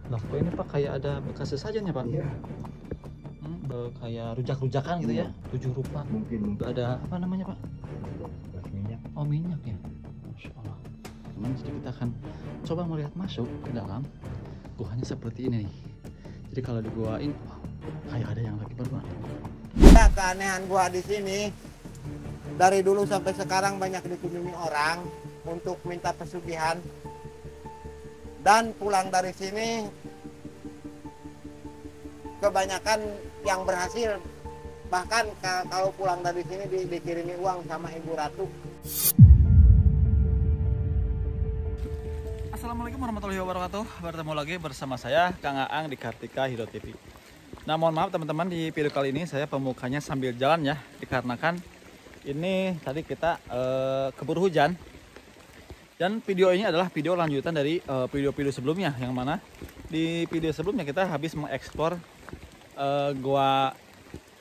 Loh, kok ini Pak kayak ada bekas sesajen ya Pak? Iya, Kayak rujak-rujakan gitu ya, 7 rupa. mungkin Ada apa namanya Pak? bekas minyak. Oh, minyak ya. Masya Allah. Teman, jadi kita akan coba melihat masuk ke dalam guanya seperti ini nih. Jadi kalau di gua ini, wow, kayak ada yang lagi berbuat. Ya, keanehan gua di sini dari dulu sampai sekarang banyak dikunjungi orang untuk minta pesugihan, dan pulang dari sini kebanyakan yang berhasil, bahkan kalau pulang dari sini dikirimi uang sama Ibu Ratu. Assalamualaikum warahmatullahi wabarakatuh. Bertemu lagi bersama saya Kang Aang di Kartika Hero TV. Nah, mohon maaf teman-teman, di video kali ini saya pemukanya sambil jalan ya, dikarenakan ini tadi kita keburu hujan. Dan video ini adalah video lanjutan dari video-video sebelumnya, yang mana di video sebelumnya kita habis mengeksplor gua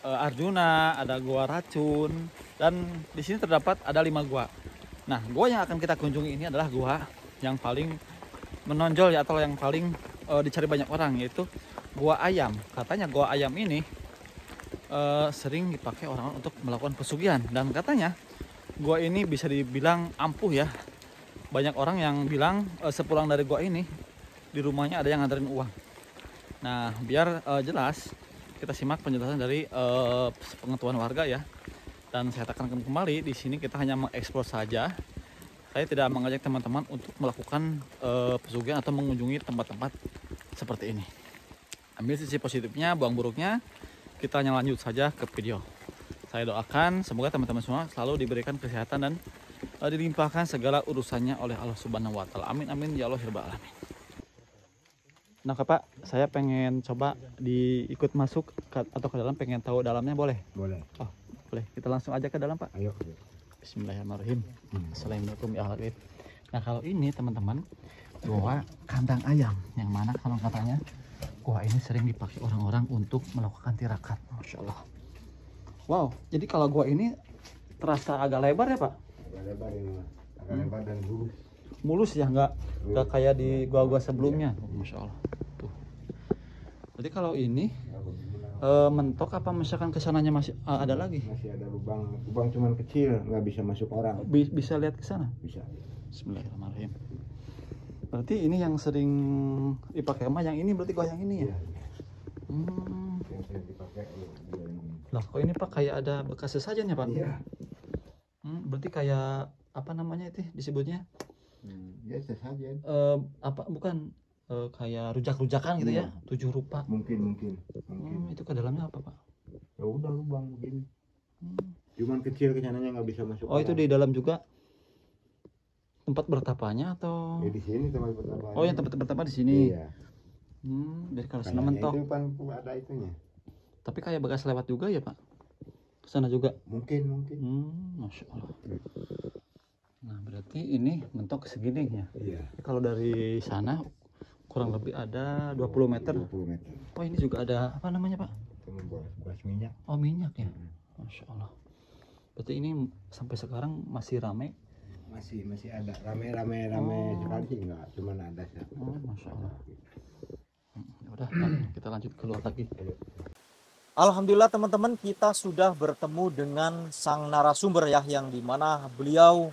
Arjuna, ada gua Racun, dan di sini terdapat ada 5 gua. Nah, gua yang akan kita kunjungi ini adalah gua yang paling menonjol ya, atau yang paling dicari banyak orang, yaitu gua ayam. Katanya gua ayam ini sering dipakai orang untuk melakukan pesugihan, dan katanya gua ini bisa dibilang ampuh ya. Banyak orang yang bilang sepulang dari gua ini di rumahnya ada yang nganterin uang. Nah, biar jelas, kita simak penjelasan dari pengetahuan warga ya. Dan saya tekankan kembali, di sini kita hanya mengeksplor saja. Saya tidak mengajak teman-teman untuk melakukan pesugihan atau mengunjungi tempat-tempat seperti ini. Ambil sisi positifnya, buang buruknya. Kita hanya lanjut saja ke video. Saya doakan semoga teman-teman semua selalu diberikan kesehatan dan dilimpahkan segala urusannya oleh Allah Subhanahu wa Ta'ala. Amin amin ya Allah ya Rabbal alamin. Nah Pak, saya pengen coba diikut masuk atau ke dalam, pengen tahu dalamnya, boleh? Boleh. Oh, boleh. Kita langsung aja ke dalam Pak. Ayo. Bismillahirrahmanirrahim. Assalamualaikum ya Allah. Nah, kalau ini teman-teman, gua kandang ayam, yang mana kalau katanya gua ini sering dipakai orang-orang untuk melakukan tirakat. Masya Allah. Wow, jadi kalau gua ini terasa agak lebar ya Pak? Agak lebar ini, Mas. Agak lebar dan lurus. Mulus ya, nggak kayak di gua-gua sebelumnya. Masya Allah. Tuh. Jadi kalau ini mentok apa misalkan kesananya masih ada lagi? Masih ada lubang cuman kecil, nggak bisa masuk orang. Bisa lihat ke sana? Bisa. Bismillahirrahmanirrahim. Berarti ini yang sering dipakai emak, yang ini berarti gua yang ini ya? Iya. Hmm. Yang sering dipakai dia ini. Lah, kok ini Pak kayak ada bekas sesajen ya Pak? Iya. Berarti kayak apa namanya itu disebutnya? Ya sesajen. Apa bukan kayak rujak-rujakan gitu ya? 7 rupa. Mungkin. Itu ke dalamnya apa Pak? Ya udah lubang begini. Hmm. Cuman kecil kesananya nggak bisa masuk. Oh, itu orang. di dalam juga tempat bertapanya atau? Ya di sini tempat pertama. Oh, yang tempat bertapa di sini. Iya. Dari kalau sana Kayaknya mentok. itu kan ada itunya. Tapi kayak bekas lewat juga ya Pak? Ke sana juga. Mungkin. Masya Allah. Nah, berarti ini mentok segini ya. Iya. Kalau dari sana kurang lebih ada 20 meter. 20 meter. Oh, ini juga ada apa namanya Pak? Itu bekas minyak. Oh, minyak ya. Masya Allah. Berarti ini sampai sekarang masih ramai. Masih ada rame sekali sih, enggak cuman ada satu. Oh, Masya Allah. Ya udah, kita lanjut keluar lagi. Alhamdulillah teman-teman, kita sudah bertemu dengan sang narasumber ya, yang dimana beliau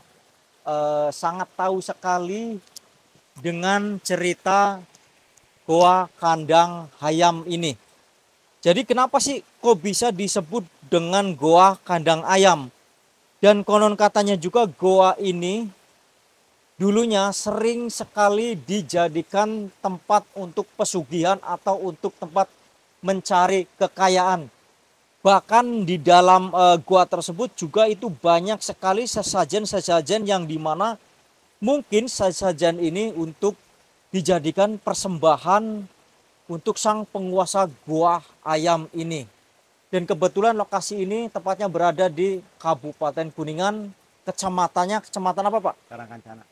sangat tahu sekali dengan cerita Goa Kandang Ayam ini. Jadi kenapa sih kok bisa disebut dengan Goa Kandang Ayam? Dan konon katanya juga goa ini dulunya sering sekali dijadikan tempat untuk pesugihan atau untuk tempat mencari kekayaan. Bahkan di dalam gua tersebut juga itu banyak sekali sesajen-sesajen yang dimana mungkin sesajen ini untuk dijadikan persembahan untuk sang penguasa gua ayam ini. Dan kebetulan lokasi ini tepatnya berada di Kabupaten Kuningan, kecamatan apa Pak? Karangkencana.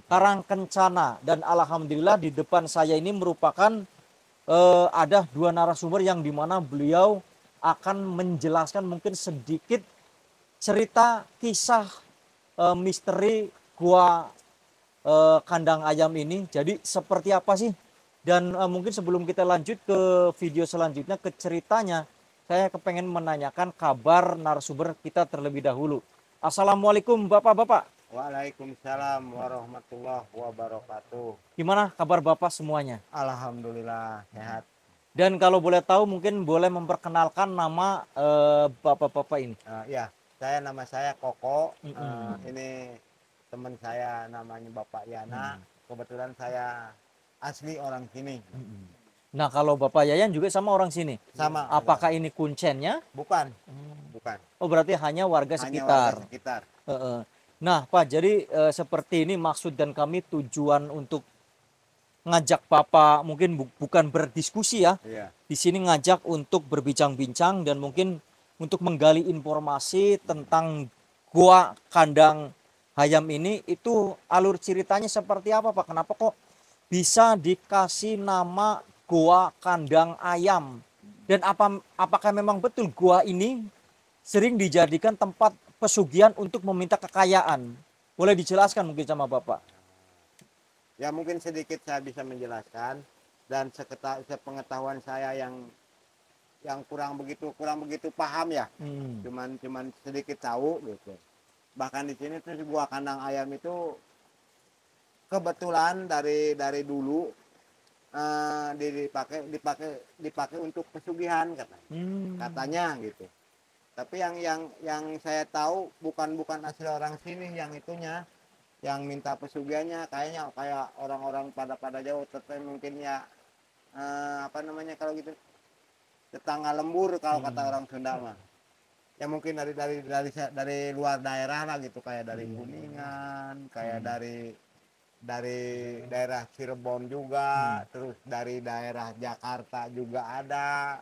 Karangkencana. Dan alhamdulillah di depan saya ini merupakan ada 2 narasumber yang dimana beliau akan menjelaskan mungkin sedikit cerita kisah misteri Gua Kandang Ayam ini. Jadi seperti apa sih Dan mungkin sebelum kita lanjut ke video selanjutnya, ke ceritanya, saya kepengen menanyakan kabar narasumber kita terlebih dahulu. Assalamualaikum Bapak-Bapak. Waalaikumsalam warahmatullahi wabarakatuh. Gimana kabar Bapak semuanya? Alhamdulillah sehat. Dan kalau boleh tahu mungkin boleh memperkenalkan nama Bapak-Bapak ini. Ya, nama saya Koko. Mm-mm. Ini teman saya namanya Bapak Yana. Kebetulan saya asli orang sini. Nah, kalau Bapak Yayan juga sama orang sini. Sama. Apakah ini kuncennya? Bukan. Bukan. Oh, berarti hanya warga Hanya sekitar. warga sekitar. Nah, Pak, jadi seperti ini maksud dan kami tujuan untuk ngajak Bapak mungkin bukan berdiskusi ya. Iya. Di sini ngajak untuk berbincang-bincang dan mungkin untuk menggali informasi tentang Gua Kandang Hayam ini. Itu alur ceritanya seperti apa, Pak? Kenapa kok bisa dikasih nama Gua Kandang Ayam? Dan apakah memang betul gua ini sering dijadikan tempat pesugihan untuk meminta kekayaan? Boleh dijelaskan mungkin sama Bapak? Ya mungkin sedikit saya bisa menjelaskan, dan sepengetahuan saya yang kurang begitu paham ya. Cuman sedikit tahu gitu. Bahkan di sini tuh Gua Kandang Ayam itu kebetulan dari dulu dipakai untuk pesugihan katanya gitu. Tapi yang saya tahu bukan asli orang sini yang itunya, yang minta pesugihannya kayaknya kayak orang-orang pada jauh, tetapi mungkin ya apa namanya kalau gitu, tetangga lembur kalau kata orang Sunda mah. Ya mungkin dari luar daerah lah gitu, kayak dari Kuningan, kayak dari daerah Cirebon juga, terus dari daerah Jakarta juga ada,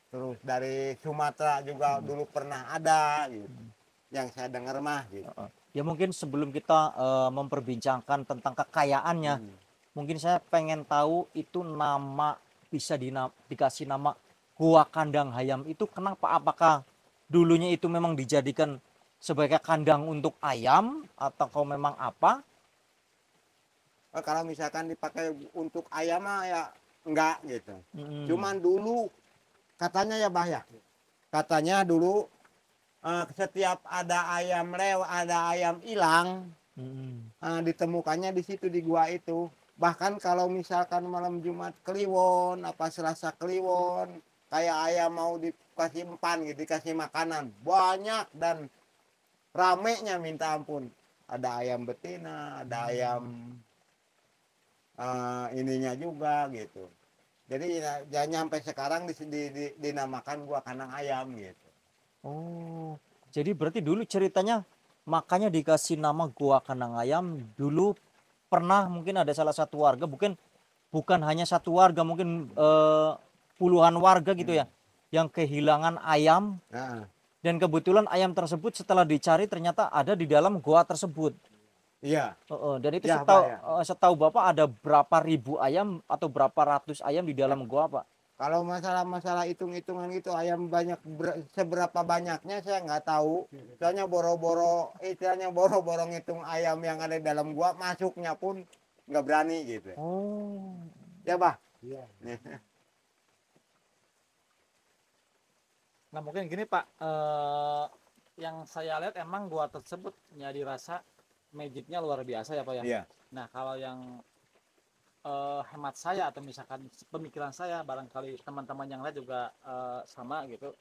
terus dari Sumatera juga dulu pernah ada gitu. Yang saya dengar mah gitu. Ya mungkin sebelum kita memperbincangkan tentang kekayaannya, mungkin saya pengen tahu itu nama bisa dikasih nama Gua Kandang Hayam itu kenapa? Apakah dulunya itu memang dijadikan sebagai kandang untuk ayam atau kau memang apa? Kalau misalkan dipakai untuk ayam mah ya enggak gitu. Cuman dulu katanya ya Bah ya. Katanya dulu setiap ada ayam ada ayam hilang, ditemukannya di situ di gua itu. Bahkan kalau misalkan malam Jumat Kliwon, apa Selasa Kliwon, kayak ayam mau dikasih empan gitu, dikasih makanan banyak dan ramenya minta ampun. Ada ayam betina, ada ayam ininya juga gitu. Jadi jangan nyampe sekarang dinamakan Gua Kandang Ayam gitu. Oh, jadi berarti dulu ceritanya makanya dikasih nama Gua Kandang Ayam. Dulu pernah mungkin ada salah satu warga, bukan hanya satu warga, mungkin puluhan warga gitu ya, yang kehilangan ayam. Dan kebetulan ayam tersebut setelah dicari ternyata ada di dalam gua tersebut. Iya. Dan itu Ya, setahu Bapak ada berapa ribu ayam atau berapa ratus ayam di dalam gua, Pak? Kalau masalah hitung-hitungan gitu ayam banyak seberapa banyaknya saya nggak tahu. Soalnya istilahnya boro-boro ngitung ayam yang ada di dalam gua, masuknya pun nggak berani gitu. Oh. Ya, Bah. Iya. Nah mungkin gini Pak, yang saya lihat emang gua tersebut ya dirasa magicnya luar biasa ya Pak ya. Iya. Nah kalau yang hemat saya atau misalkan pemikiran saya, barangkali teman-teman yang lain juga sama gitu.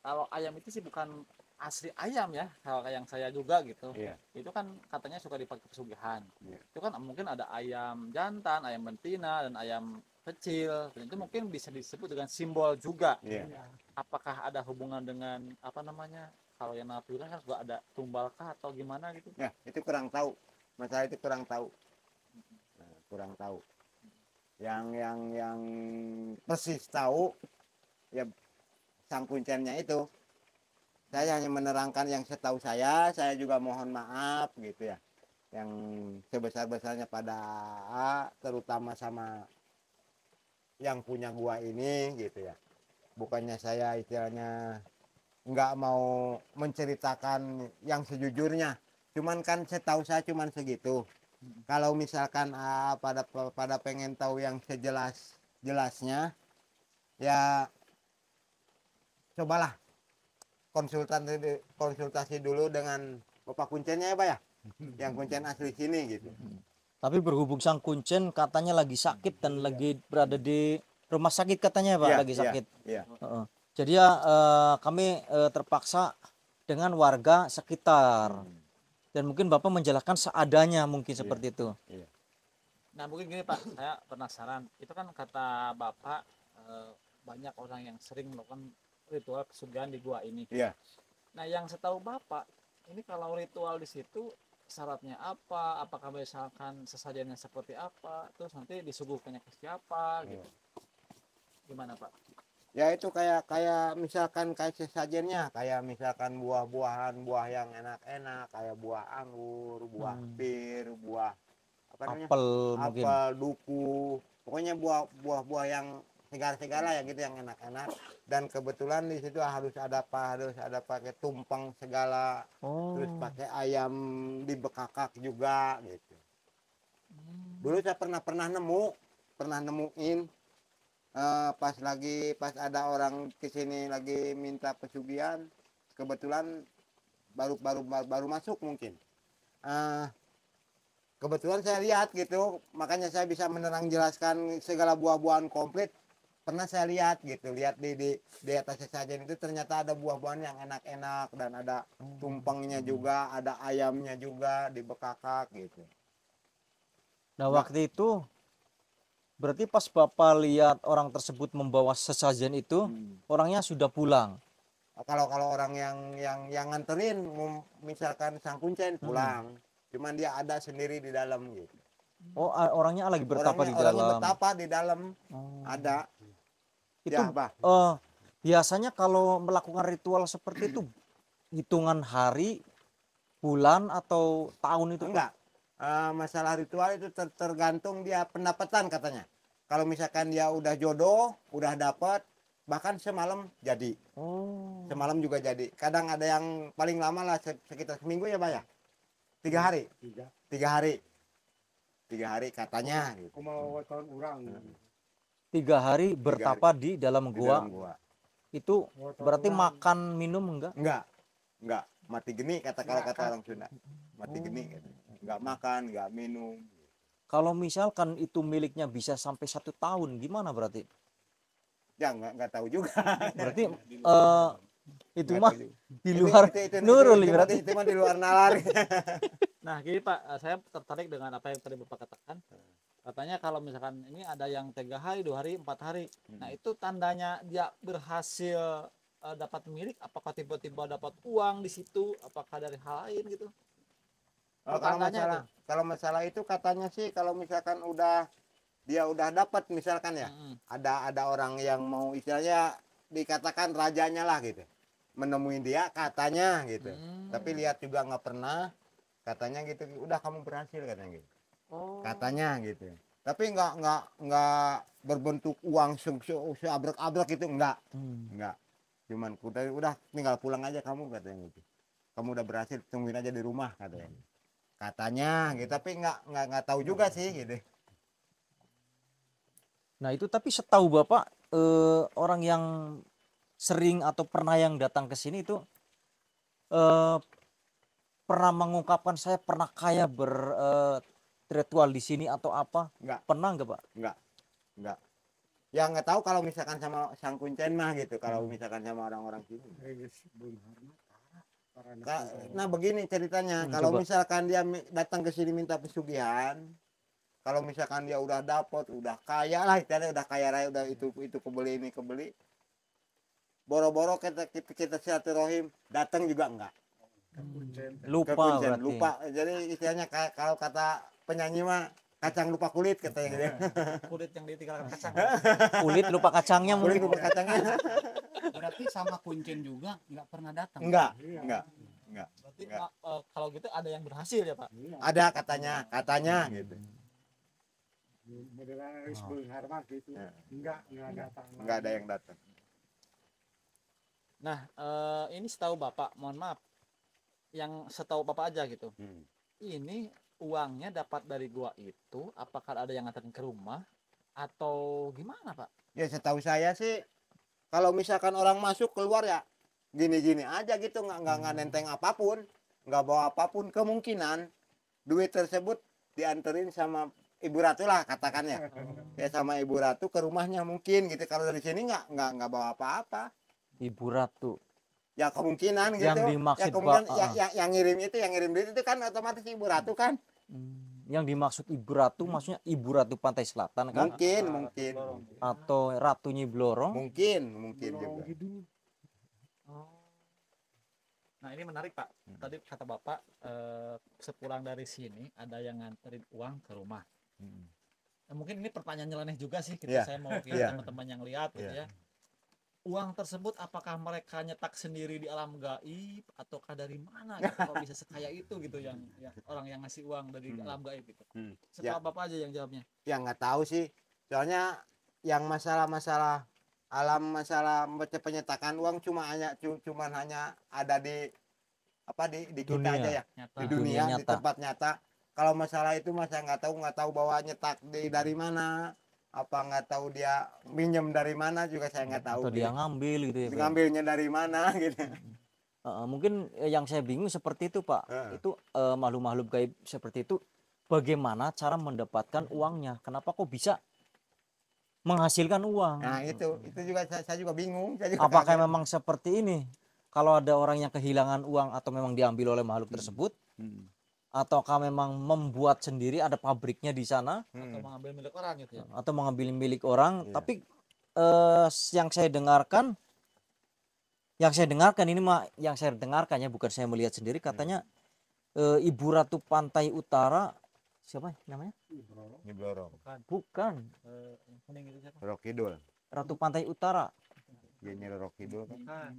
Kalau ayam itu sih bukan asli ayam ya, kalau kayak yang saya juga gitu. Iya. Itu kan katanya suka dipakai pesugihan. Iya. Itu kan mungkin ada ayam jantan, ayam betina, dan ayam kecil. Dan itu mungkin bisa disebut dengan simbol juga. Iya. Apakah ada hubungan dengan apa namanya? Kalau yang natural kan juga ada tumbalkah atau gimana gitu? Ya, itu kurang tahu. Masalah itu kurang tahu. Kurang tahu. Yang persis tahu ya sang kuncennya itu. Saya hanya menerangkan yang setahu saya juga mohon maaf gitu ya. Yang sebesar-besarnya pada terutama sama yang punya gua ini gitu ya. Bukannya saya istilahnya nggak mau menceritakan yang sejujurnya. Cuman kan setahu saya cuman segitu. Kalau misalkan pada pengen tahu yang sejelas-jelasnya, ya cobalah konsultasi dulu dengan Bapak Kuncennya ya Pak ya, yang Kuncen asli sini gitu. Tapi berhubung sang Kuncen katanya lagi sakit dan lagi berada di rumah sakit katanya ya, Pak, Iya, lagi iya, sakit. iya. Heeh. Jadi ya kami terpaksa dengan warga sekitar dan mungkin Bapak menjelaskan seadanya mungkin seperti itu. Iya. Nah mungkin gini Pak, saya penasaran. Itu kan kata Bapak banyak orang yang sering melakukan ritual pesugihan di gua ini. Iya. Nah yang setahu Bapak, ini kalau ritual di situ syaratnya apa? Apakah misalkan sesajennya seperti apa? Terus nanti disuguhkannya ke siapa gitu? Gimana Pak? Ya itu kayak misalkan kayak sesajennya, kayak misalkan buah-buahan, buah yang enak-enak, kayak buah anggur, buah pir, buah apa namanya? Apel mungkin. Apel, duku, pokoknya buah-buah yang segala-segala ya gitu yang enak-enak. Dan kebetulan di situ harus ada pakai tumpeng segala, terus pakai ayam dibekakak juga gitu. Dulu saya pernah nemuin pas ada orang kesini lagi minta pesugihan, kebetulan baru masuk mungkin. Kebetulan saya lihat gitu, makanya saya bisa menerang jelaskan segala buah-buahan komplit. Pernah saya lihat gitu, lihat di atas sesajen itu ternyata ada buah-buahan yang enak-enak dan ada tumpengnya juga, ada ayamnya juga dibekakak gitu. Nah, waktu itu berarti pas Bapak lihat orang tersebut membawa sesajen itu, orangnya sudah pulang. Kalau orang yang nganterin, misalkan sang Kuncen pulang, cuman dia ada sendiri di dalam gitu. Oh, orangnya lagi bertapa di Orangnya dalam. betapa di dalam ada. Itu Ya, Pak. biasanya kalau melakukan ritual seperti itu hitungan hari, bulan atau tahun itu, Pak? Enggak. Masalah ritual itu tergantung dia pendapatan katanya. Kalau misalkan dia udah jodoh, udah dapat, bahkan semalam jadi. Oh. Semalam juga jadi. Kadang ada yang paling lama lah sekitar seminggu ya, Pak ya. 3 hari. 3 hari. 3 hari katanya. Gitu. Mau tahun orang. 3 hari bertapa di dalam Di gua. dalam gua. Itu berarti makan minum enggak? Enggak. Mati geni kalau kata orang Sunda. Mati geni. Enggak makan, enggak minum. Kalau misalkan itu miliknya bisa sampai 1 tahun, gimana berarti? Ya enggak tahu juga. Berarti itu Nggak mah tahu juga. di luar nurul berarti. Itu mah di luar nalar. Nah gini Pak, saya tertarik dengan apa yang tadi Bapak katakan. Katanya kalau misalkan ini ada yang 3 hari, 2 hari, 4 hari. Nah itu tandanya dia berhasil dapat milik. Apakah tiba-tiba dapat uang di situ? Apakah dari hal lain gitu? Kalau masalah itu katanya sih kalau misalkan dia udah dapat misalkan ya, ada orang yang mau istilahnya dikatakan rajanya lah gitu, menemui dia katanya gitu. Tapi lihat juga nggak pernah, katanya gitu. Udah kamu berhasil katanya gitu. Katanya gitu. Tapi nggak berbentuk uang seabrek-abrek gitu, enggak. Cuman udah tinggal pulang aja kamu katanya gitu. Kamu udah berhasil, tungguin aja di rumah katanya gitu. Tapi nggak tahu juga sih gitu. Nah, itu tapi setahu Bapak orang yang sering atau pernah yang datang ke sini itu pernah mengungkapkan saya pernah kaya ritual di sini atau apa? Enggak. Pernah enggak, Pak? Enggak. Ya nggak tahu kalau misalkan sama sang Kuncen mah gitu. Kalau misalkan sama orang-orang sini. Nah begini ceritanya. Kalau Coba. misalkan dia datang ke sini minta pesugihan, kalau misalkan dia udah dapat, udah kaya lah, udah kaya raya, udah itu kebeli ini kebeli. Boro-boro kita silaturahim datang juga enggak. Lupa Kuncen, berarti. lupa. Jadi istilahnya kalau kata penyanyi mah kacang lupa kulit katanya gitu. Kulit yang ditinggalkan kacang. Kulit lupa kacangnya Kulit mungkin. lupa kacangnya. Berarti sama Kuncen juga nggak pernah datang. Enggak. Berarti kalau gitu ada yang berhasil ya Pak? Ada katanya gitu. Enggak ada yang datang. Nah ini setahu Bapak, mohon maaf, yang setahu Bapak aja gitu. Ini uangnya dapat dari gua itu apakah ada yang nganterin ke rumah atau gimana, Pak? Ya setahu saya sih kalau misalkan orang masuk keluar ya gini-gini aja gitu, nggak nenteng apapun, nggak bawa apapun, kemungkinan duit tersebut dianterin sama Ibu Ratu lah katakan ya. Ya sama Ibu Ratu ke rumahnya mungkin gitu. Kalau dari sini nggak bawa apa-apa. Ibu Ratu. Ya kemungkinan gitu. Yang dimaksud, ya kemungkinan Pak, yang ngirim itu, yang ngirim duit itu kan otomatis Ibu Ratu kan. Yang dimaksud Ibu Ratu maksudnya Ibu Ratu Pantai Selatan kan? Mungkin. Atau Ratu Nyi Blorong? Mungkin juga. Nah ini menarik Pak. Tadi kata Bapak sepulang dari sini ada yang nganterin uang ke rumah. Nah, mungkin ini pertanyaan nyeleneh juga sih. Kita saya mau kira teman-teman yang lihat gitu ya. Uang tersebut apakah mereka nyetak sendiri di alam gaib ataukah dari mana? Gitu, kalau bisa sekaya itu gitu yang orang yang ngasih uang dari alam gaib gitu. Setelah Bapak aja yang jawabnya. Ya nggak tahu sih. Soalnya yang masalah-masalah alam, masalah penyetakan uang cuman hanya ada di di kita Dunia. aja ya, Nyata. di dunia, di nyata. tempat nyata. Kalau masalah itu masa nggak tahu bahwa nyetak dari mana, apa nggak tahu dia minjem dari mana juga saya nggak tahu. Atau dia ngambil gitu ya, Pak? ngambilnya dari mana gitu. Mungkin yang saya bingung seperti itu, Pak. Itu makhluk-makhluk gaib seperti itu bagaimana cara mendapatkan uangnya? Kenapa kok bisa menghasilkan uang? Nah itu juga saya juga bingung. Saya juga Apakah kaget. memang seperti ini? Kalau ada orang yang kehilangan uang atau memang diambil oleh makhluk tersebut, ataukah memang membuat sendiri, ada pabriknya di sana, Atau mengambil milik orang gitu ya. atau mengambil milik orang? Iya. Tapi yang saya dengarkan ini yang saya dengarkan ya, bukan saya melihat sendiri, katanya Ibu Ratu Pantai Utara, siapa namanya? Nyi Blorong. Bukan, Yang kuning itu siapa? Roro Kidul. Ratu Pantai Utara. Ya Nyi Roro Kidul kan.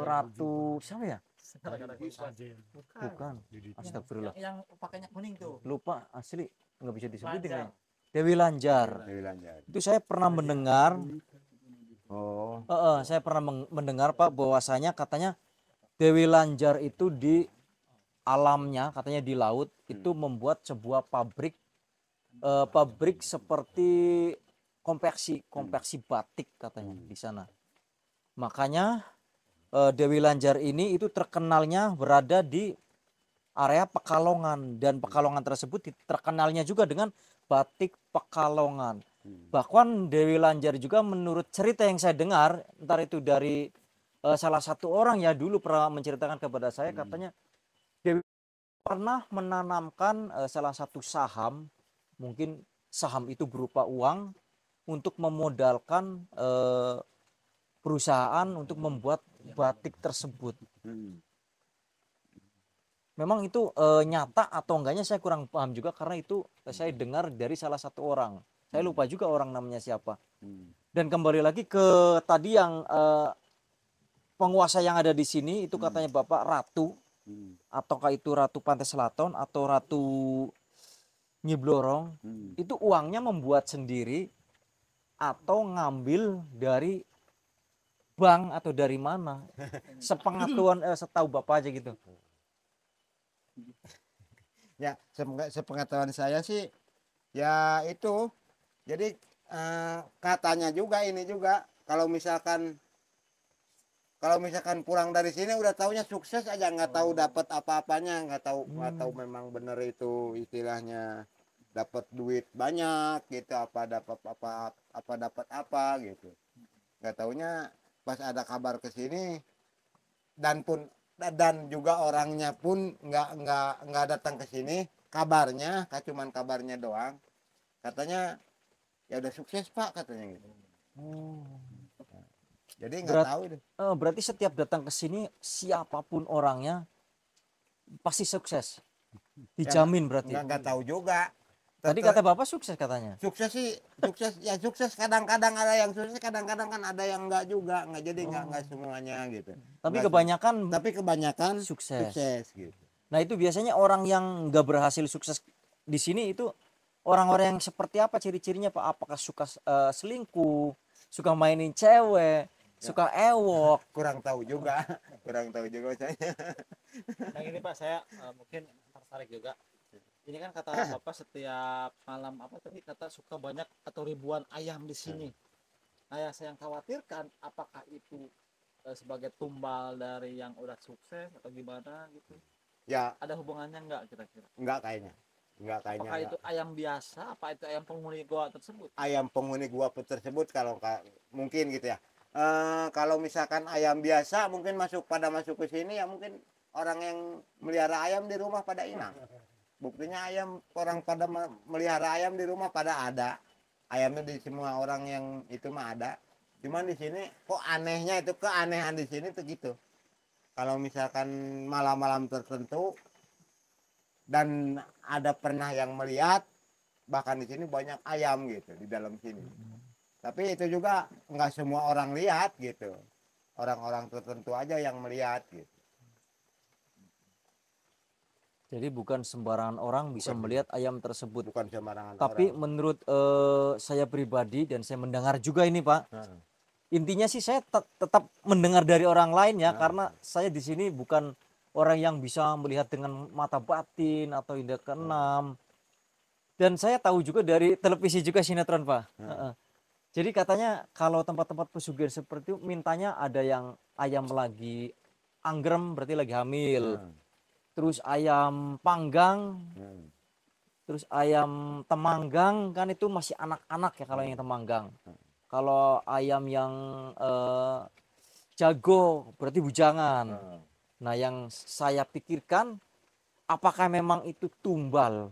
Ratu siapa ya? Bukan. Bukan. Astagfirullah. Yang pakainya kuning tuh. Lupa asli, nggak bisa disebutin Lanjar. kayaknya. Dewi Lanjar. Dewi Lanjar. Itu saya pernah mendengar, Oh. saya pernah mendengar Pak bahwasanya katanya Dewi Lanjar itu di alamnya, katanya di laut itu membuat sebuah pabrik seperti konveksi batik katanya di sana. Makanya Dewi Lanjar ini itu terkenalnya berada di area Pekalongan, dan Pekalongan tersebut terkenalnya juga dengan batik Pekalongan. Bahkan Dewi Lanjar juga menurut cerita yang saya dengar, entar itu dari salah satu orang ya dulu pernah menceritakan kepada saya, katanya Dewi pernah menanamkan salah satu saham, mungkin saham itu berupa uang untuk memodalkan perusahaan untuk membuat batik tersebut. Memang itu nyata atau enggaknya saya kurang paham juga, karena itu saya dengar dari salah satu orang. Saya lupa juga orang namanya siapa. Dan kembali lagi ke tadi yang penguasa yang ada di sini itu katanya Bapak Ratu, ataukah itu Ratu Pantai Selatan atau Ratu Nyi Blorong, itu uangnya membuat sendiri atau ngambil dari bank atau dari mana? Sepengetahuan setahu Bapak aja gitu. Ya, sepengetahuan saya sih ya itu. Jadi katanya juga ini juga kalau misalkan pulang dari sini udah taunya sukses aja, nggak tahu dapat apa-apanya, nggak tahu memang bener itu istilahnya dapat duit banyak gitu, apa dapat apa gitu. Nggak taunya pas ada kabar ke sini dan juga orangnya pun nggak datang ke sini, kabarnya cuman kabarnya doang, katanya ya udah sukses Pak katanya gitu. Jadi nggak tahu deh. Berarti setiap datang ke sini siapapun orangnya pasti sukses, dijamin berarti. Nggak tahu juga. Tadi kata Bapak sukses katanya. Sukses sih sukses, kadang-kadang ada yang sukses, kadang-kadang kan ada yang enggak juga, nggak, jadi nggak semuanya gitu. Tapi Tapi kebanyakan sukses gitu. Nah itu biasanya orang yang nggak berhasil sukses di sini itu orang-orang yang seperti apa ciri-cirinya Pak? Apakah suka selingkuh, suka mainin cewek, suka ewok. kurang tahu juga kurang tahu juga saya. Nah ini Pak, saya mungkin tertarik juga. Ini kan kata Bapak setiap malam apa tadi kata suka banyak atau ribuan ayam di sini. Nah yang saya khawatirkan apakah itu sebagai tumbal dari yang udah sukses atau gimana gitu? Ya Ada hubungannya nggak kira-kira? enggak kayaknya Apakah itu ayam biasa? Apa itu ayam penghuni goa tersebut? ayam penghuni gua tersebut kalau mungkin gitu ya. Kalau misalkan ayam biasa mungkin masuk ke sini ya mungkin orang yang melihara ayam di rumah pada hilang. Buktinya ayam orang pada melihara ayam di rumah pada ada. Ayamnya di semua orang yang itu mah ada. Cuman di sini kok anehnya itu keanehan di sini tuh gitu. Kalau misalkan malam-malam tertentu dan ada pernah yang melihat bahkan di sini banyak ayam gitu di dalam sini. Tapi itu juga nggak semua orang lihat gitu. Orang-orang tertentu aja yang melihat gitu. Jadi bukan sembarangan orang bisa melihat ayam tersebut. Bukan sembarangan Tapi orang. menurut saya pribadi dan saya mendengar juga ini Pak, Nah, intinya sih saya tetap mendengar dari orang lain ya, Nah. karena saya di sini bukan orang yang bisa melihat dengan mata batin atau indera keenam. Dan saya tahu juga dari televisi juga sinetron Pak. Heeh. Jadi katanya kalau tempat-tempat pesugihan seperti itu mintanya ada yang ayam lagi anggrem berarti lagi hamil. nah, Terus ayam panggang, nah. terus ayam temanggang kan itu masih anak-anak ya kalau yang temanggang. Kalau ayam yang jago berarti bujangan. Nah yang saya pikirkan apakah memang itu tumbal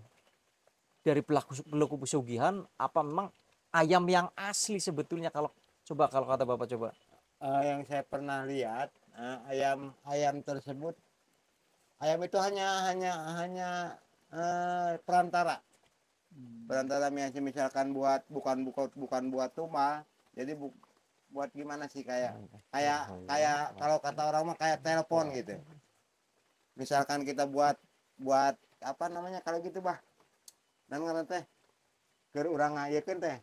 dari pelaku pesugihan, apa memang ayam yang asli sebetulnya kalau kata Bapak coba. Yang saya pernah lihat ayam tersebut ayam itu hanya perantara misalkan bukan buat tumbal jadi buat gimana sih kayak kalau kata orang mah kayak telepon gitu misalkan kita buat apa namanya kalau gitu bah dan ngarana teh keur urang ngayekeun teh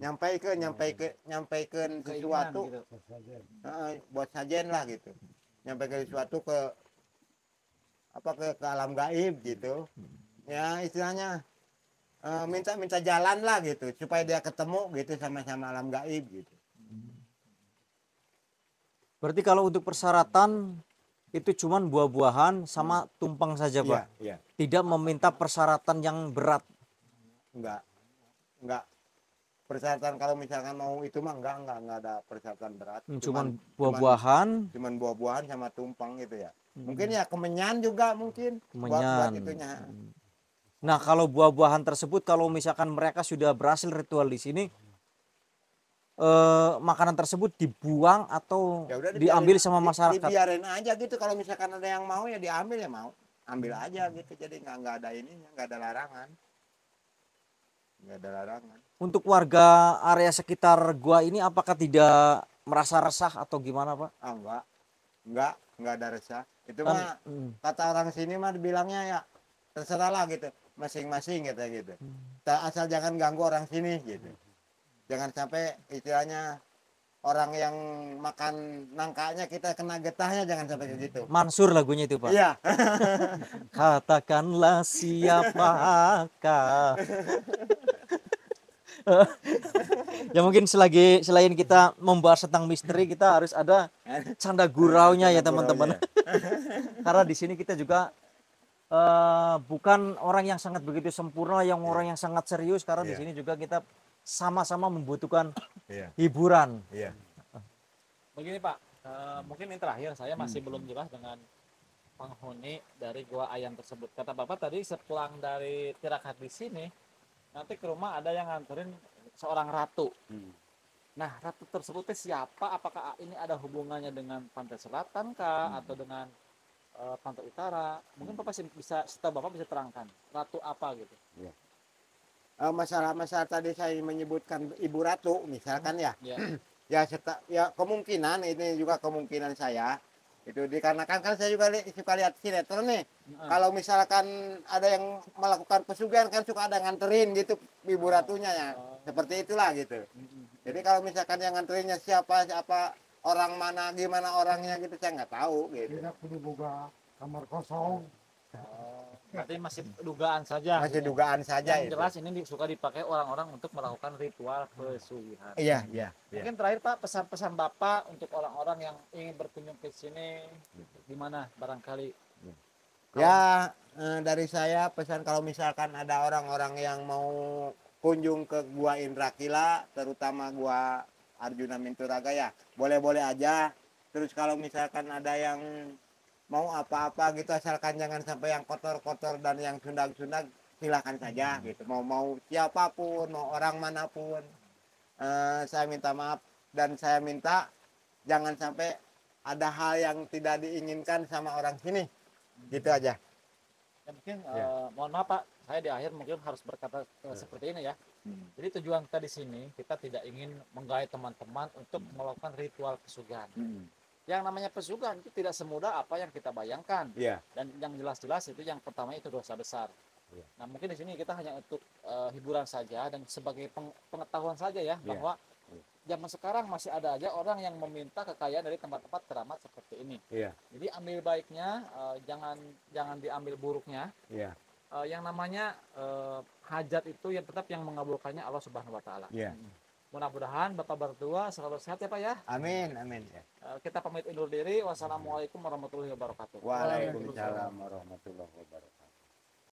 nyampaikan sesuatu gitu. buat sajen lah gitu nyampaikan sesuatu ke alam gaib gitu ya istilahnya minta jalan lah gitu supaya dia ketemu gitu sama alam gaib gitu. Berarti kalau untuk persyaratan itu cuman buah-buahan sama tumpeng saja Pak. Iya. Tidak meminta persyaratan yang berat. Enggak persyaratan kalau misalkan mau itu mah enggak ada persyaratan berat Cuman buah-buahan, cuman buah-buahan sama tumpeng gitu ya mungkin ya kemenyan juga mungkin buat kemenyan. itunya. Nah kalau buah-buahan tersebut kalau misalkan mereka sudah berhasil ritual di sini, makanan tersebut dibuang atau Ya udah diambil sama masyarakat. dibiarin aja gitu kalau misalkan ada yang mau ya diambil ya mau ambil aja gitu jadi nggak ada ininya nggak ada larangan. Untuk warga area sekitar gua ini apakah tidak merasa resah atau gimana Pak? Enggak ada resah itu Kan, mah kata orang sini mah dibilangnya ya terserah lah gitu masing-masing gitu asal jangan ganggu orang sini gitu jangan sampai istilahnya orang yang makan nangkanya kita kena getahnya jangan sampai gitu. Mansur lagunya itu Pak. Iya. Katakanlah siapakah. Ya mungkin selain kita membahas tentang misteri kita harus ada canda guraunya ya teman-teman. Karena di sini kita juga bukan orang yang sangat begitu sempurna, orang yang sangat serius karena di sini juga kita sama-sama membutuhkan hiburan. Iya. Begini Pak, mungkin ini terakhir saya masih belum jelas dengan penghuni dari gua ayam tersebut. Kata Bapak tadi sepulang dari tirakat di sini nanti ke rumah ada yang nganterin seorang ratu. Nah ratu tersebut siapa? Apakah ini ada hubungannya dengan pantai selatan kah atau dengan pantai utara? Mungkin Bapak bisa Bapak bisa terangkan ratu apa gitu. Masalah tadi saya menyebutkan Ibu Ratu misalkan ya. Ya kemungkinan ini juga kemungkinan saya itu dikarenakan kan saya juga suka lihat sinetron nih. Kalau misalkan ada yang melakukan pesugihan kan suka ada nganterin gitu Ibu Ratunya ya. Seperti itulah gitu. Jadi kalau misalkan yang nganterinnya siapa orang mana gimana orangnya gitu saya nggak tahu gitu. Tidak perlu boga kamar kosong. Berarti masih dugaan saja. Masih dugaan saja Yang itu. jelas ini suka dipakai orang-orang untuk melakukan ritual pesugihan. Iya, iya, iya. Mungkin terakhir Pak, pesan-pesan Bapak untuk orang-orang yang ingin berkunjung ke sini gimana barangkali? Ya, dari saya pesan kalau misalkan ada orang-orang yang mau kunjung ke Gua Indrakila, terutama Gua Arjuna Minturaga ya, boleh-boleh aja. Terus kalau misalkan ada yang mau apa-apa gitu, asalkan jangan sampai yang kotor-kotor dan yang sundag-sundag, silakan saja gitu. Mau siapapun, mau orang manapun, saya minta maaf dan saya minta jangan sampai ada hal yang tidak diinginkan sama orang sini. Gitu aja. Ya mungkin mohon maaf Pak, saya di akhir mungkin harus berkata seperti ini ya. Jadi tujuan kita di sini kita tidak ingin menggait teman-teman untuk melakukan ritual pesugihan. Yang namanya pesugihan itu tidak semudah apa yang kita bayangkan. Iya. Dan yang jelas-jelas itu yang pertama itu dosa besar. Iya. Nah mungkin di sini kita hanya untuk hiburan saja dan sebagai pengetahuan saja ya bahwa zaman sekarang masih ada aja orang yang meminta kekayaan dari tempat-tempat keramat seperti ini. Iya. Jadi ambil baiknya, jangan diambil buruknya. Iya. Yang namanya hajat itu yang tetap yang mengabulkannya Allah Subhanahu Wa Taala. Iya. Mudah-mudahan Bapak berdua selalu sehat ya Pak ya. Amin, amin ya. Kita pamit undur diri. Wassalamualaikum warahmatullahi wabarakatuh. Waalaikumsalam warahmatullahi wabarakatuh.